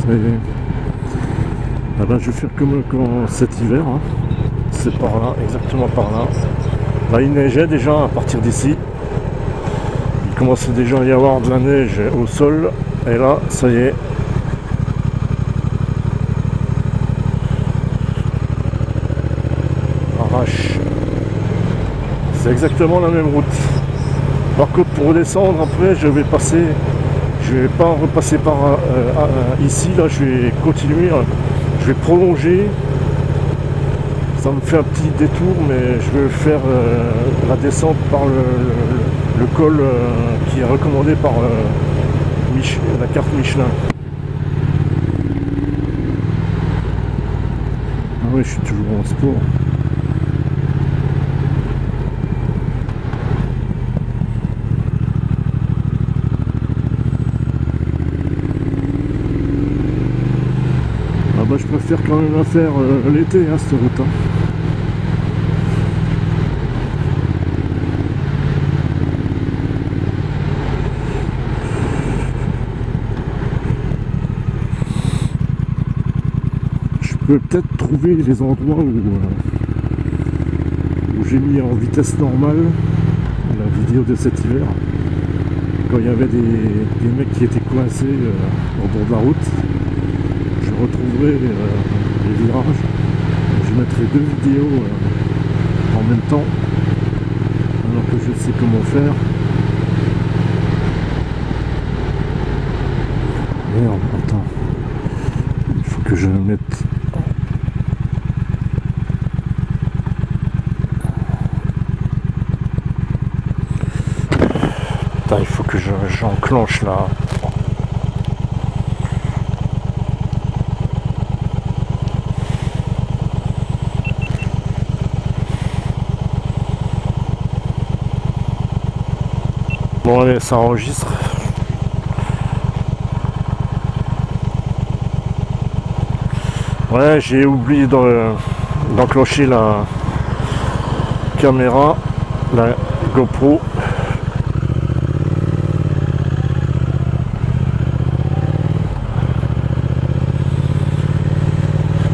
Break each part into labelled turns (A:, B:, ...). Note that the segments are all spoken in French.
A: Ah ben, je vais faire comme quand cet hiver, hein. C'est par là, exactement par là. Là il neigeait déjà à partir d'ici. Il commençait déjà à y avoir de la neige au sol. Et là, ça y est. Arrache. C'est exactement la même route. Par contre, pour redescendre après, je vais pas repasser par ici. Là, je vais continuer. Je vais prolonger. Ça me fait un petit détour, mais je vais faire la descente par le col qui est recommandé par la carte Michelin. Ah ouais, je suis toujours en sport. Ah bah je préfère quand même la faire l'été, hein, cette route. Hein. Je peux peut-être trouver les endroits où j'ai mis en vitesse normale la vidéo de cet hiver. Quand il y avait des mecs qui étaient coincés au bord de la route. Je retrouverai les virages. Je mettrai deux vidéos en même temps, alors que je sais comment faire. Merde, attends. Il faut que je mette. Putain, il faut que j'enclenche là. Bon allez, ça enregistre. Ouais, j'ai oublié d'enclencher la caméra, la GoPro.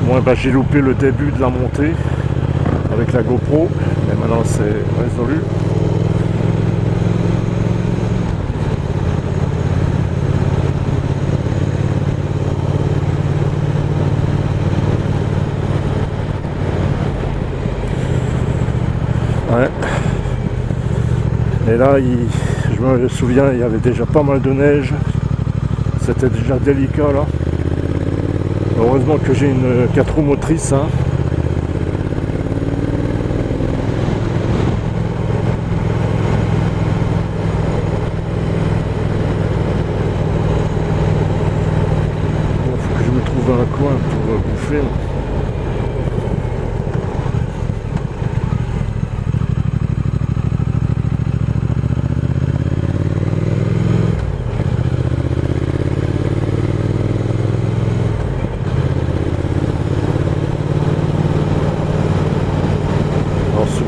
A: Bon, bah, j'ai loupé le début de la montée avec la GoPro, mais maintenant c'est résolu. Ouais. Et là, je me souviens, il y avait déjà pas mal de neige. C'était déjà délicat là. Heureusement que j'ai une 4 roues motrices. Hein. Bon, faut que je me trouve un coin pour bouffer.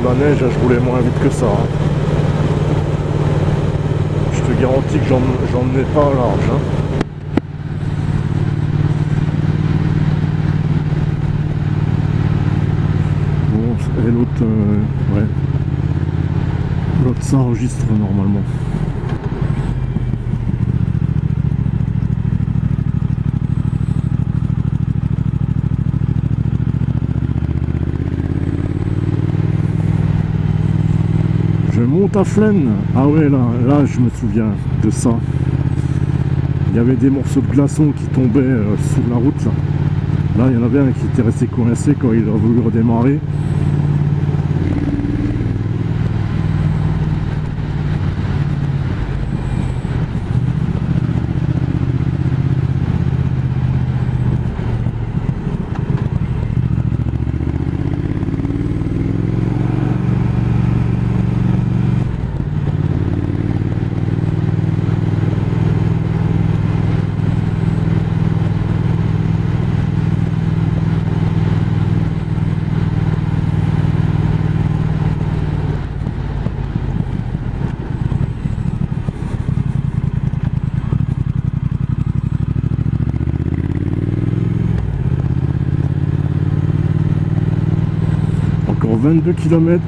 A: La neige, je roulais moins vite que ça. Hein. Je te garantis que j'en ai pas large. Hein. Bon, et l'autre, ouais. L'autre, ça enregistre normalement. Je monte à Flaine. Ah ouais, là je me souviens de ça. Il y avait des morceaux de glaçons qui tombaient sur la route là. Là il y en avait un qui était resté coincé quand il a voulu redémarrer. 22 km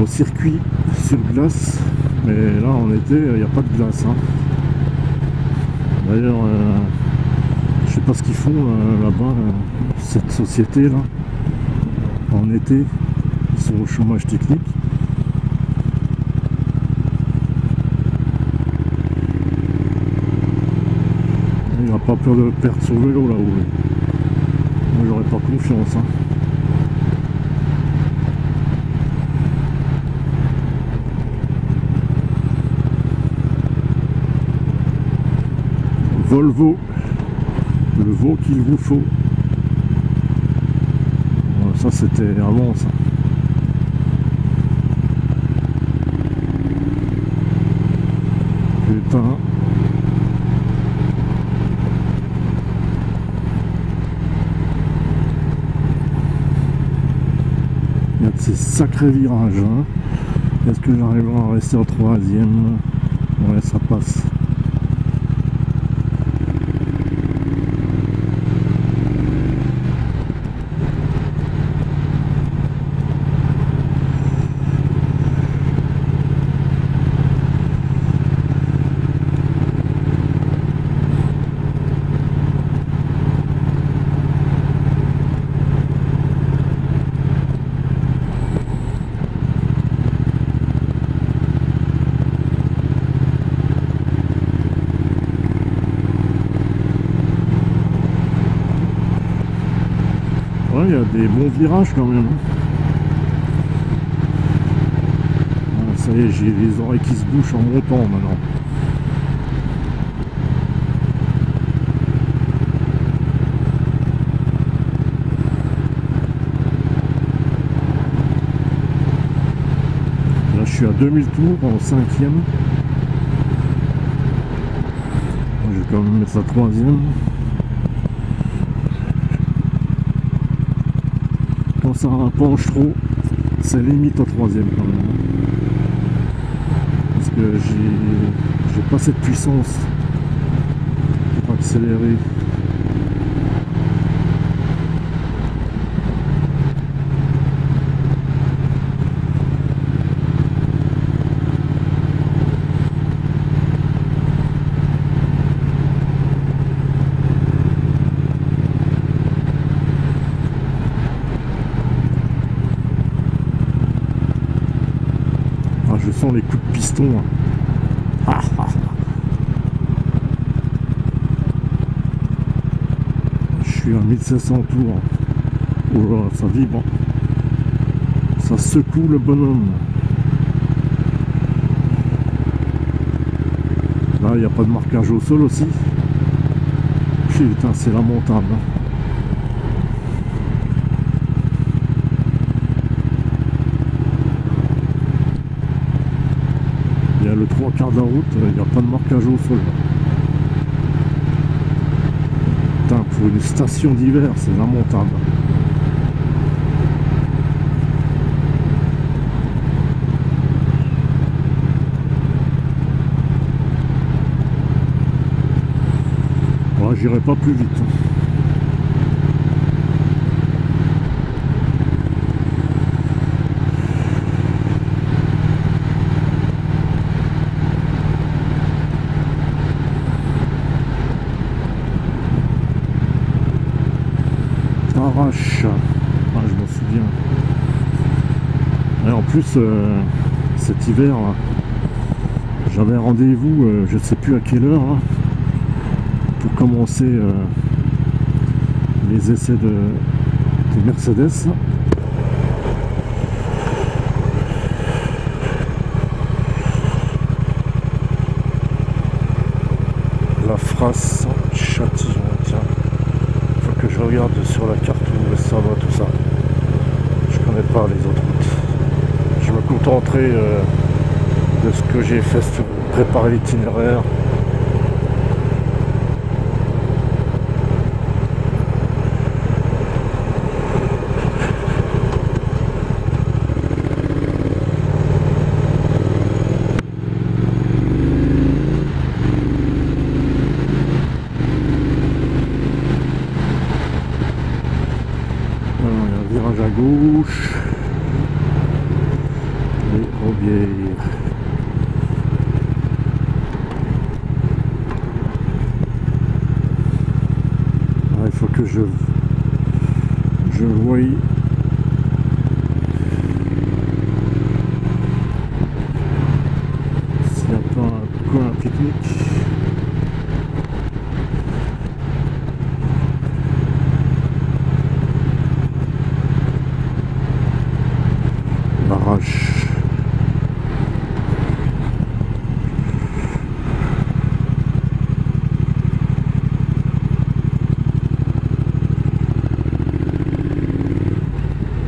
A: au circuit sur glace, mais là en été il n'y a pas de glace, hein. D'ailleurs je sais pas ce qu'ils font là-bas, cette société là en été, ils sont au chômage technique. Il n'a pas peur de perdre son vélo là-haut. Moi j'aurais pas confiance, hein. Volvo, le veau qu'il vous faut. Ça c'était avant ça. Putain. Il y a de ces sacrés virages, hein. Est-ce que j'arriverai à rester en troisième? Ouais, ça passe. Il y a des bons virages quand même. Ah, ça y est, j'ai les oreilles qui se bouchent en montant maintenant. Là je suis à 2000 tours en 5e. Je vais quand même mettre la 3e. Quand ça penche trop, c'est limite en 3e quand même. Parce que j'ai pas cette puissance pour accélérer. Je sens les coups de piston. Je suis à 1500 tours. Oh là, ça vibre. Ça secoue le bonhomme. Là, il n'y a pas de marquage au sol aussi. Putain, c'est lamentable. Il y a le 3/4 de la route, il n'y a pas de marquage au sol. Putain, pour une station d'hiver, c'est lamentable. Ouais, j'irai pas plus vite. Arrache, ah, je m'en souviens. Et en plus cet hiver j'avais rendez-vous je ne sais plus à quelle heure hein, pour commencer les essais de Mercedes. La Frasse Châtillon, tiens. Je regarde sur la carte où ça va tout ça. Je connais pas les autres routes. Je me contenterai de ce que j'ai fait, préparer l'itinéraire. je voyais. S'il n'y a pas un coin pique-nique. Barrage.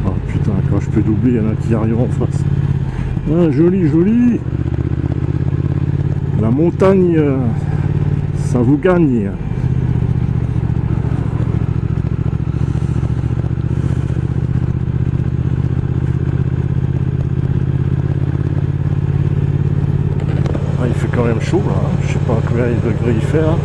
A: Oh putain, quand je peux doubler, il y en a qui arrivent en face. Ah, joli, joli. La montagne, ça vous gagne. Ah, il fait quand même chaud là, hein. Je sais pas combien de degrés il fait là.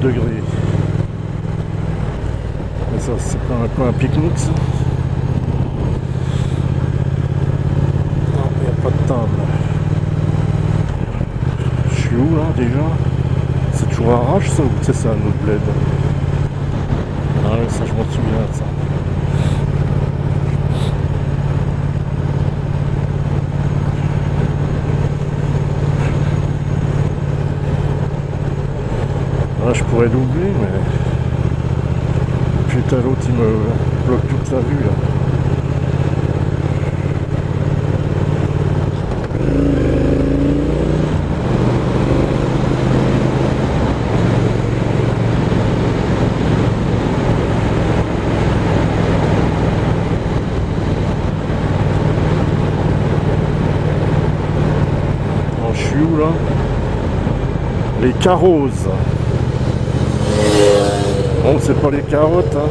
A: Degrés. Et ça, c'est pas un coin pique-nique, ça. Non, il n'y a pas de table. Je suis où là déjà? C'est toujours Arrache ça ou c'est ça un autre bled? Ah oui, ça je m'en souviens de ça. Là, je pourrais doubler, mais putain, l'autre il me bloque toute la vue là. Alors, je suis où là? Les Carrozes. Bon, c'est pas les carottes, hein.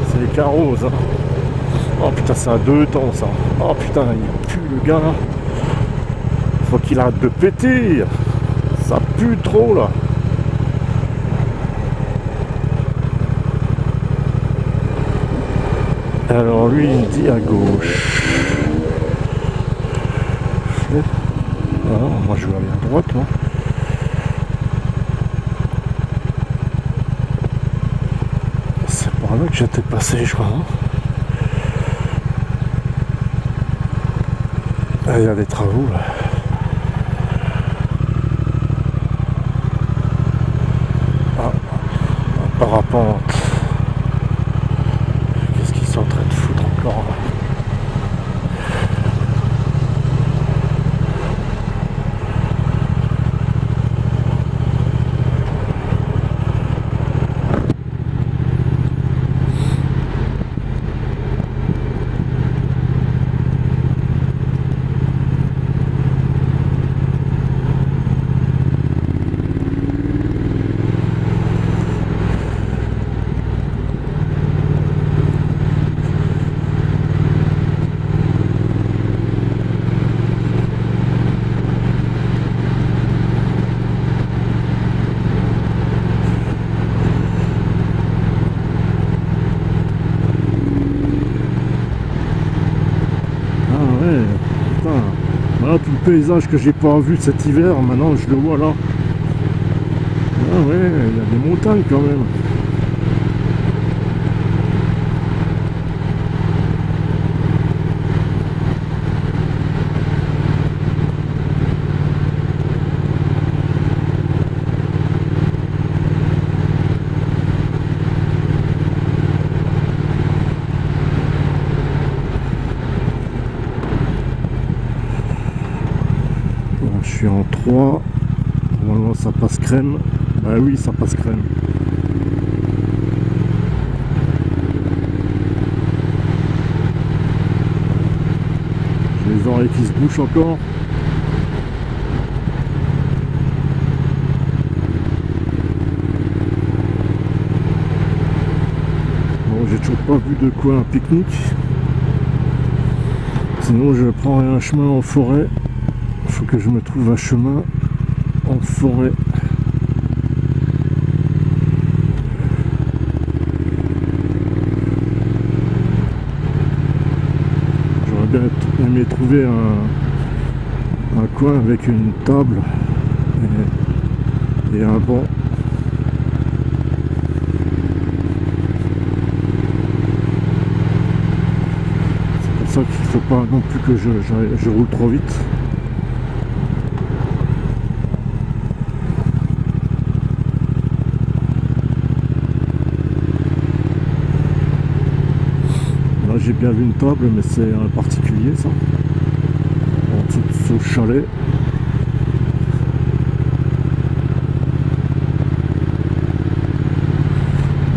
A: C'est les Carrozes. Hein. Oh putain, c'est un 2 temps ça. Oh putain, il pue le gars là. Faut qu'il arrête de péter. Ça pue trop là. Alors lui, il me dit à gauche. Ah, moi je vais aller à droite, moi. Que j'étais passé, je crois. Hein. Ah, il y a des travaux là. Ah, un parapente. Qu'est-ce qu'ils sont en train de foutre encore là? Voilà tout le paysage que j'ai pas vu cet hiver, maintenant je le vois là. Ah ouais, il y a des montagnes quand même. suis en 3. Normalement ça passe crème. Bah oui, ça passe crème. J'ai les oreilles qui se bouchent encore. Bon, j'ai toujours pas vu de quoi un pique-nique. Sinon je prends un chemin en forêt. Il faut que je me trouve un chemin en forêt. J'aurais bien aimé trouver un coin avec une table et un banc. C'est pour ça qu'il ne faut pas non plus que je roule trop vite. Là j'ai bien vu une table, mais c'est un particulier ça. En dessous de ce chalet.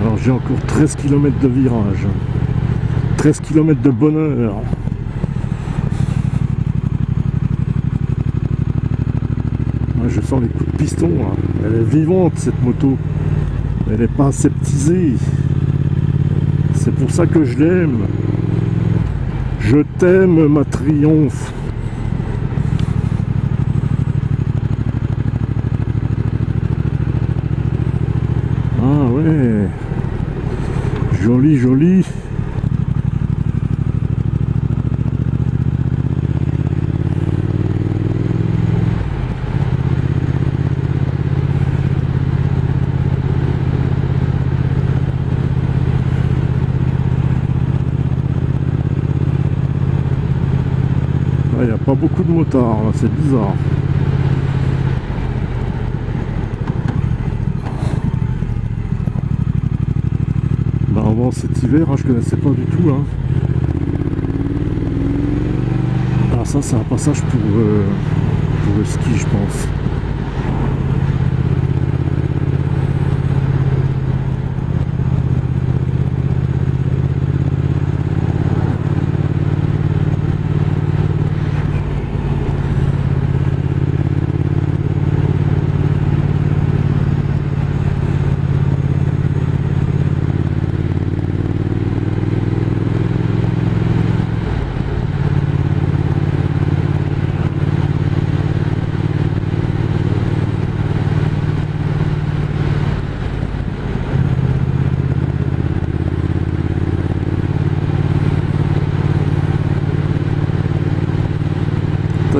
A: Alors j'ai encore 13 km de virage. 13 km de bonheur. Moi, je sens les coups de piston là. Elle est vivante cette moto. Elle n'est pas aseptisée. C'est pour ça que je l'aime. Je t'aime ma triomphe. Ah ouais. Joli, joli. Il n'y a pas beaucoup de motards, c'est bizarre. Ben avant cet hiver, je connaissais pas du tout. Alors ça c'est un passage pour le ski je pense.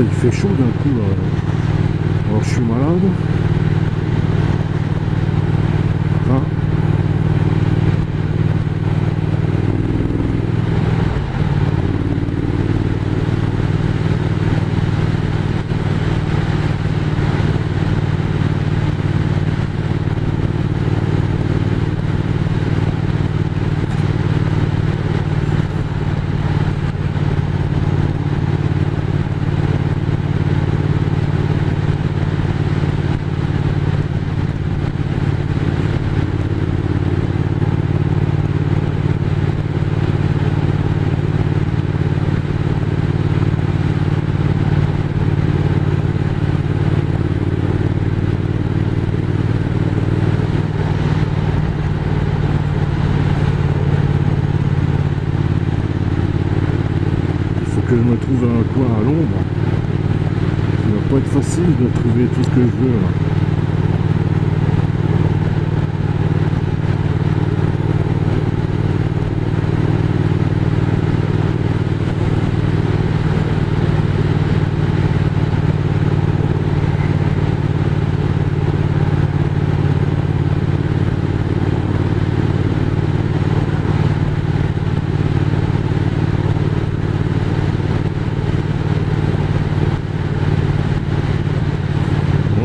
A: Il fait chaud d'un coup là. Alors je suis malade. Enfin, que je me trouve un coin à l'ombre. Ça va pas être facile de trouver tout ce que je veux là.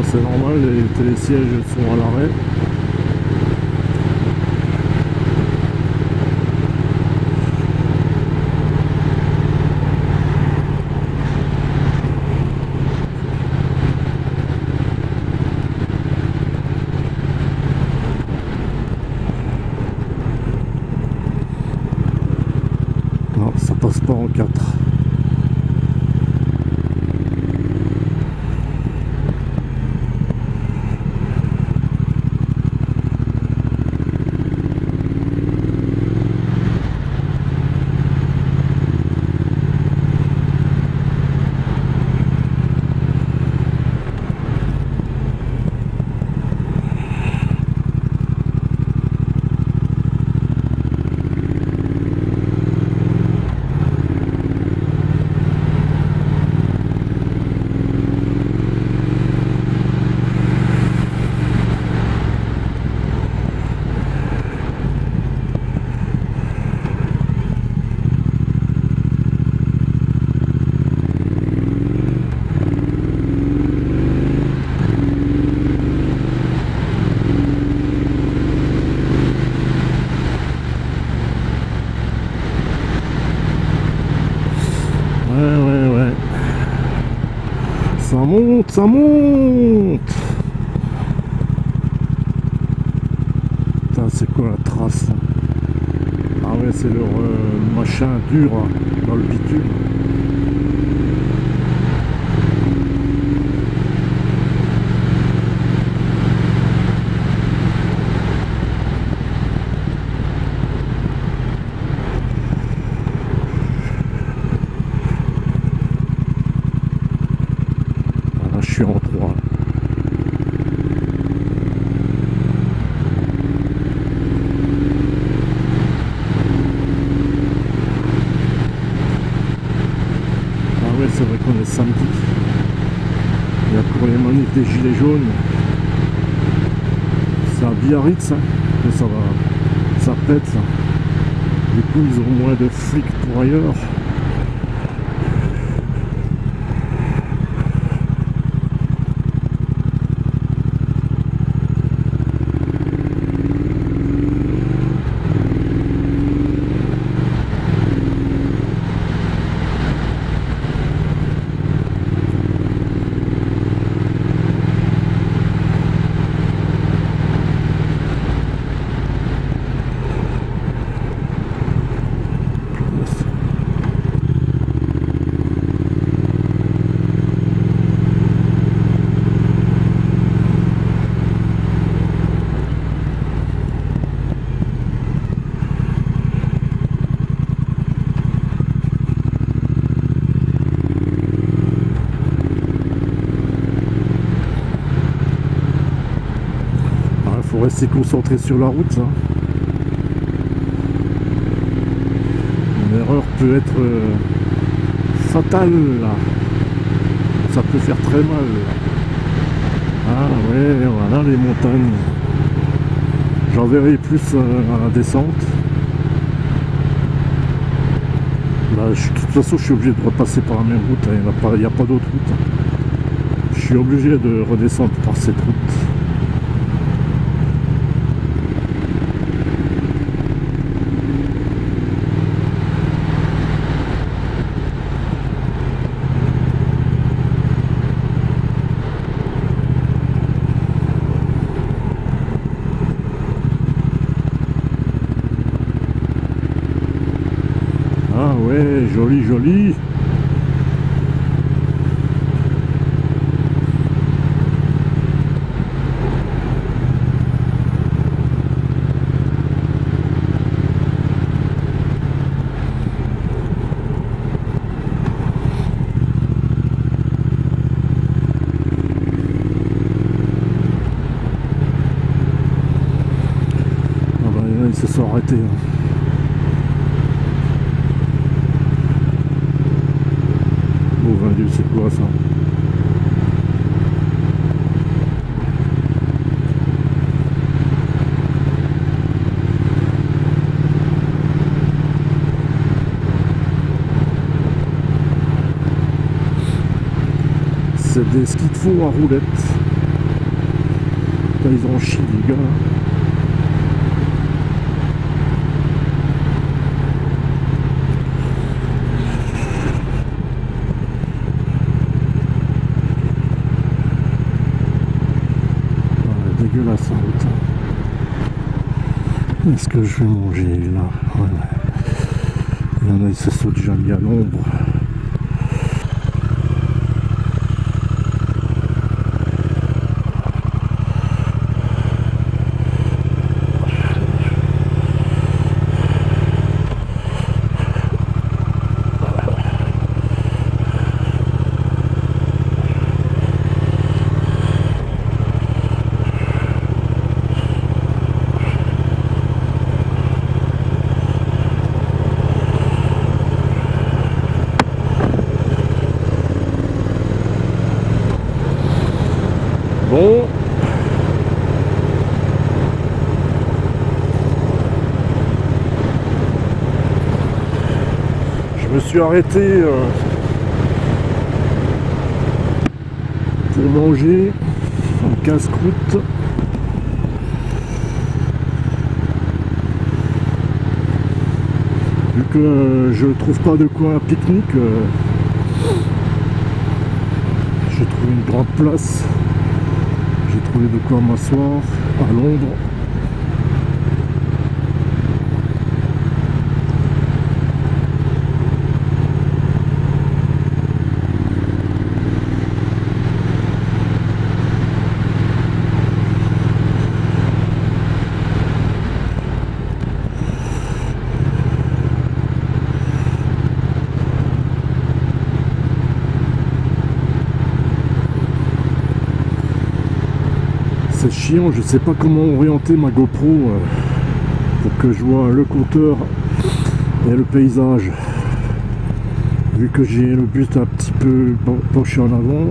A: C'est normal, les télésièges sont à l'arrêt. Non, ça passe pas en 4. Ouais. Ça monte, ça monte. Putain, c'est quoi la trace? Ah ouais, c'est leur machin dur dans le bitume. Je suis en 3. Ah ouais, c'est vrai qu'on est samedi. Il y a pour les manifs des gilets jaunes. C'est à Biarritz, hein, que ça va. Ça pète ça. Du coup ils ont moins de flics pour ailleurs. Faut rester concentré sur la route, ça. Une erreur peut être fatale, là. Ça peut faire très mal. Ah ouais, voilà les montagnes. J'en verrai plus à la descente. Là, de toute façon, je suis obligé de repasser par la même route. Il n'y a pas d'autre route. Je suis obligé de redescendre par cette route. Ah ouais, joli, joli. Ah bah là, ils se sont arrêtés. Oh Dieu, c'est quoi ça? C'est des skis de fond à roulettes. Là, ils ont chié les gars. Dégueulasse en route. Est-ce que je vais manger là? Ouais. Il y en a, ils se sont déjà mis à l'ombre. Bon, je me suis arrêté pour manger en casse-croûte. Vu que je ne trouve pas de coin à pique-nique, j'ai trouvé une grande place. J'ai trouvé de quoi m'asseoir à l'ombre. C'est chiant, je sais pas comment orienter ma GoPro pour que je vois le compteur et le paysage, vu que j'ai le buste un petit peu penché en avant.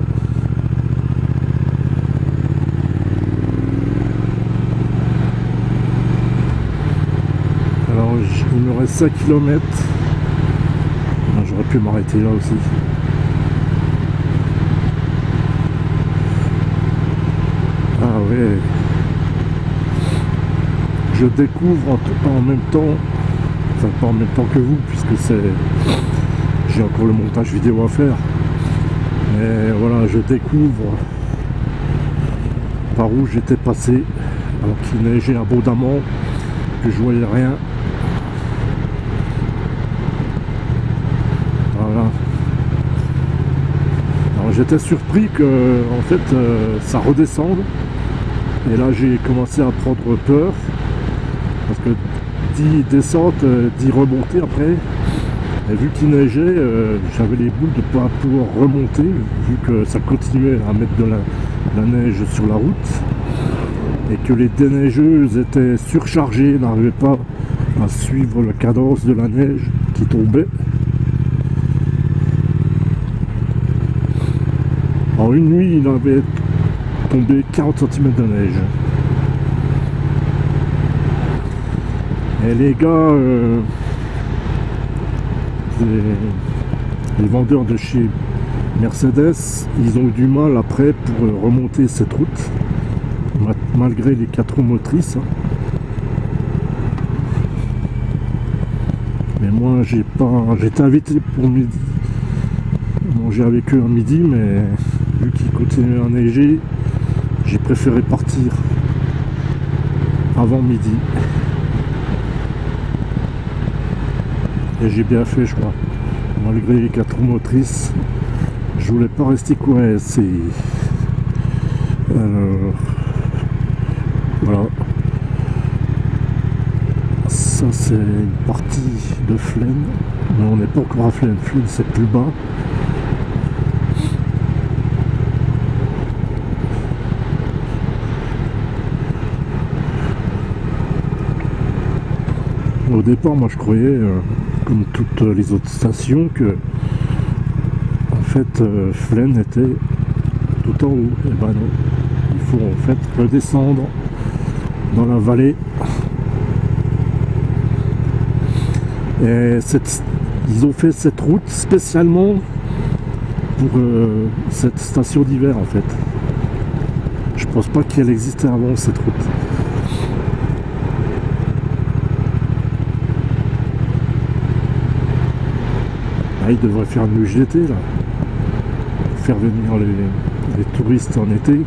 A: Alors il me reste 5 km. J'aurais pu m'arrêter là aussi. Ah ouais, je découvre en même temps, enfin pas en même temps que vous, puisque j'ai encore le montage vidéo à faire, mais voilà, je découvre par où j'étais passé alors qu'il neigeait abondamment, que je voyais rien. Voilà. Alors j'étais surpris que en fait ça redescende. Et là j'ai commencé à prendre peur, parce que d'y descendre, d'y remonter après, et vu qu'il neigeait, j'avais les boules de ne pas pouvoir remonter, vu que ça continuait à mettre de la neige sur la route, et que les déneigeuses étaient surchargées, n'arrivaient pas à suivre la cadence de la neige qui tombait. En une nuit, il avait tombé 40 cm de neige. Et les gars, les vendeurs de chez Mercedes, ils ont eu du mal après pour remonter cette route, malgré les 4 roues motrices. Mais moi, j'étais invité pour midi, manger avec eux à midi, mais vu qu'il continuait à neiger, j'ai préféré partir avant midi. Et j'ai bien fait, je crois. Malgré les 4 roues motrices, je voulais pas rester coincé. Voilà. Ça c'est une partie de Flaine. Mais on n'est pas encore à Flaine. Flaine c'est plus bas. Au départ, moi je croyais, comme toutes les autres stations, que en fait Flaine était tout en haut. Et ben non, il faut en fait redescendre dans la vallée. Et ils ont fait cette route spécialement pour cette station d'hiver en fait. Je pense pas qu'elle existait avant cette route. Ah, il devrait faire une luge d'été là, pour faire venir les touristes en été.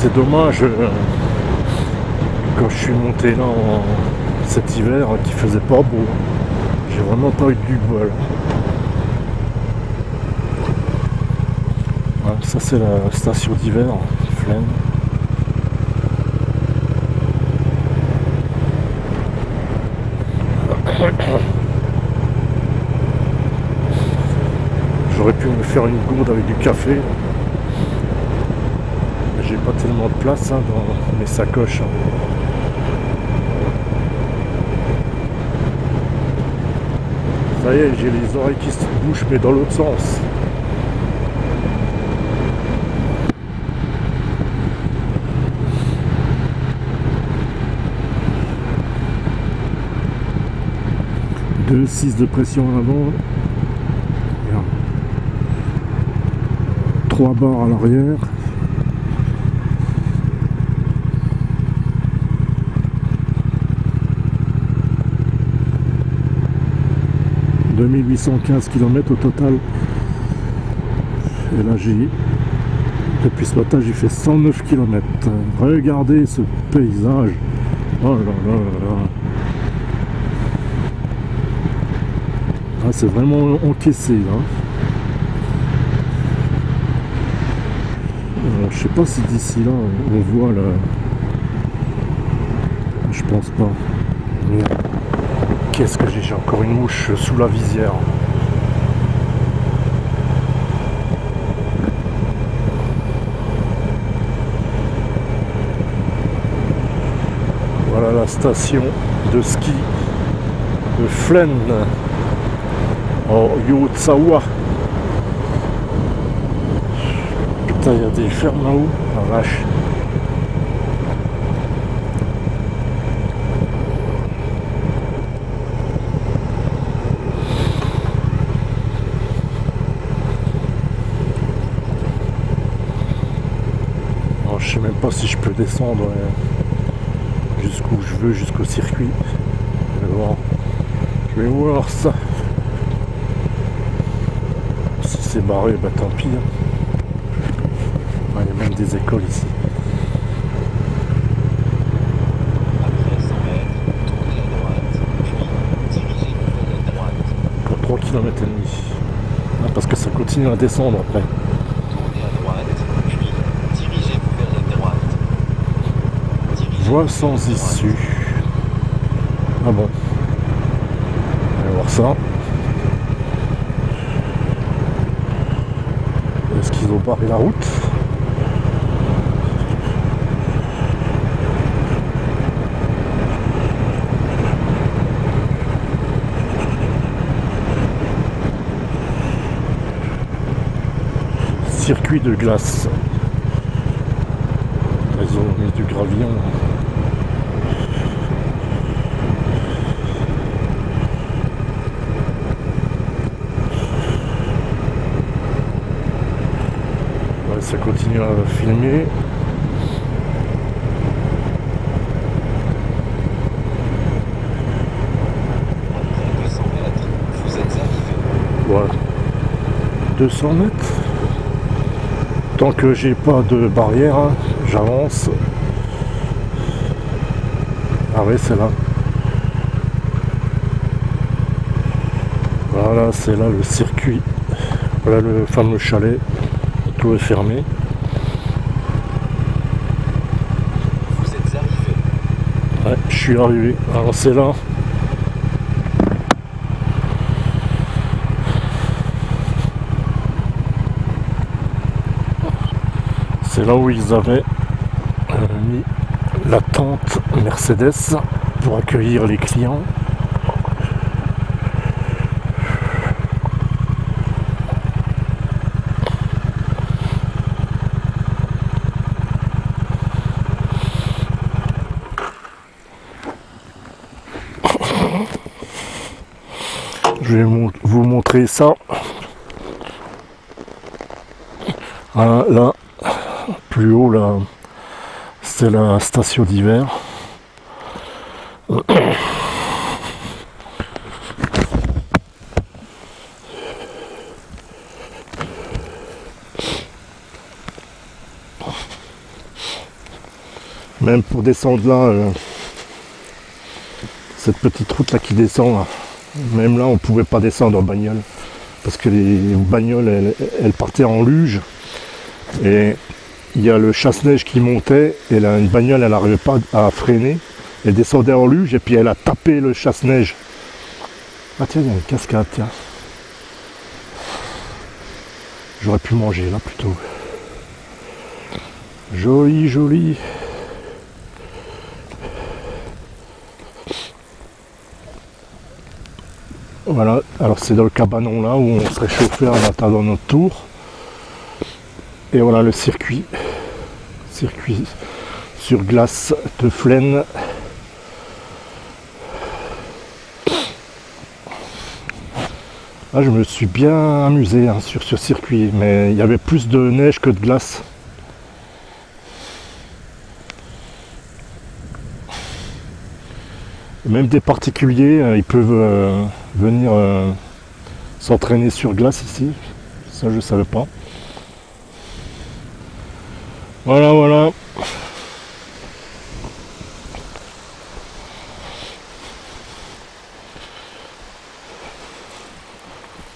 A: C'est dommage, quand je suis monté là cet hiver, qu'il faisait pas beau. J'ai vraiment pas eu du bol. Ouais, ça c'est la station d'hiver, Flaine. J'aurais pu me faire une gourde avec du café. J'ai pas tellement de place hein, dans mes sacoches. Ça y est, j'ai les oreilles qui se bougent mais dans l'autre sens. Deux 6 de pression à l'avant. 3 barres à l'arrière. « 2815 km au total. » Et là depuis ce matin j'ai fait 109 km. Regardez ce paysage. Oh là là là là. Ah, c'est vraiment encaissé là. Je sais pas si d'ici là on voit là. Je pense pas. Mais qu'est-ce que j'ai encore une mouche sous la visière. Voilà la station de ski de Flaine en Youtsawa. Putain, il y a des fermes là-haut, la vache. Alors, je sais même pas si je peux descendre jusqu'où je veux, jusqu'au circuit. Je vais voir ça. Si c'est barré, bah tant pis. Il y a même des écoles ici.
B: Après 100 mètres, tournez à droite, puis dirigez vers la droite.
A: Pour 3 km et demi. Ah, parce que ça continue à descendre après.
B: Tournez à droite, puis dirigez-vous vers la droite.
A: Voie sans issue. Ah bon. On va voir ça. Est-ce qu'ils ont barré la route? Circuit de glace. Ils ont mis du gravillon. Ouais, ça continue à filmer.
B: Après 200 mètres, vous êtes arrivé.
A: Voilà. 200 mètres. Tant que j'ai pas de barrière, hein, j'avance. Ah ouais, c'est là. Voilà, c'est là le circuit. Voilà le fameux chalet. Tout est fermé.
B: Vous êtes arrivé.
A: Ouais, je suis arrivé. Alors c'est là. C'est là où ils avaient mis la tente Mercedes pour accueillir les clients. Je vais vous montrer ça. Voilà, là, plus haut, là, c'est la station d'hiver. Même pour descendre là, cette petite route là qui descend là, même là on pouvait pas descendre en bagnole parce que les bagnoles elles partaient en luge et il y a le chasse-neige qui montait et là une bagnole elle n'arrivait pas à freiner, elle descendait en luge et puis elle a tapé le chasse-neige. Ah tiens, il y a une cascade, tiens. J'aurais pu manger là plutôt. Joli, joli. Voilà, alors c'est dans le cabanon là où on se réchauffait en attendant notre tour. Et voilà le circuit. Circuit sur glace de Flaine. Là je me suis bien amusé hein, sur ce circuit, mais il y avait plus de neige que de glace. Même des particuliers, ils peuvent venir s'entraîner sur glace ici. Ça, je ne savais pas. Voilà, voilà.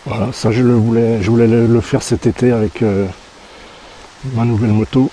A: Voilà, ça je voulais le faire cet été avec ma nouvelle moto.